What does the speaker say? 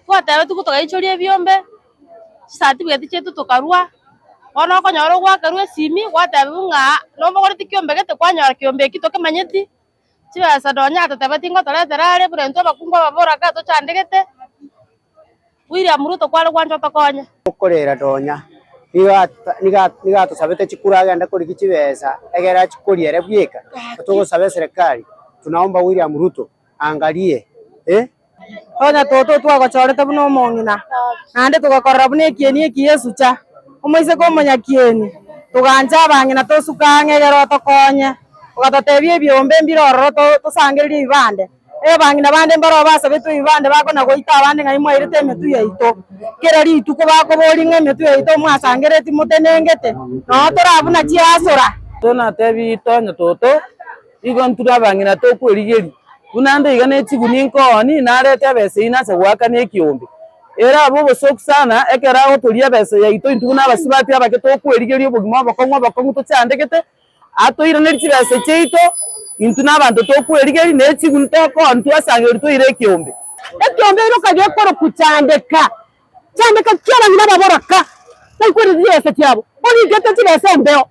Gwatabe tugutogachoria biombe certificate chetu tukarua ona okonyora gwakarua esimi gwatabe ng'a nomba goreti kiombe gete kwanyora kiombe eki tokimanyeti chibesa nonya totabeti ngotoretera are bura into abakungwa babora ka tochandegete William Ruto kware gwancho tokonya ukorera donya niga tusabete chikura agenda kurigi chibesa egera chikuriere bwika tugusabe serikali tunaomba William Ruto angalie onya toto twagochorete buno mong'ina nande tugakorera buno ekieni eki Yesu cha omoise komonya kieni tuganja abang'ina tosuka ng'egero tokonye ugatotebia ebiombe mbirororo tosangereria ibande ebang'ina bande mbaro basabetwe ibande bakona goita abande ng'ai mwairete emetu yaito kera rituko bakobori ng'emetu yaito mwasangereti motenengete no torabuna chiasora tonatebi tonya toto igo ntura abang'ina tokwerigeria bunande iga nechiguni nkoni narete ebesa inase gwakana ekiombe era abo bosoku sana ekera gotoria ebesa yaito intugu nabasibati abake tokwerigeria obogima abakong'u tochandegete atoiraneri chibesa chiaito intu nabanto tokwerigeria nechiguni tokoni twasangeri toire ekiombe iroka gekoro kuchandeka chandeka kiabang'ina baboroka naikwereri chibesa chiabo origete chibesa embeo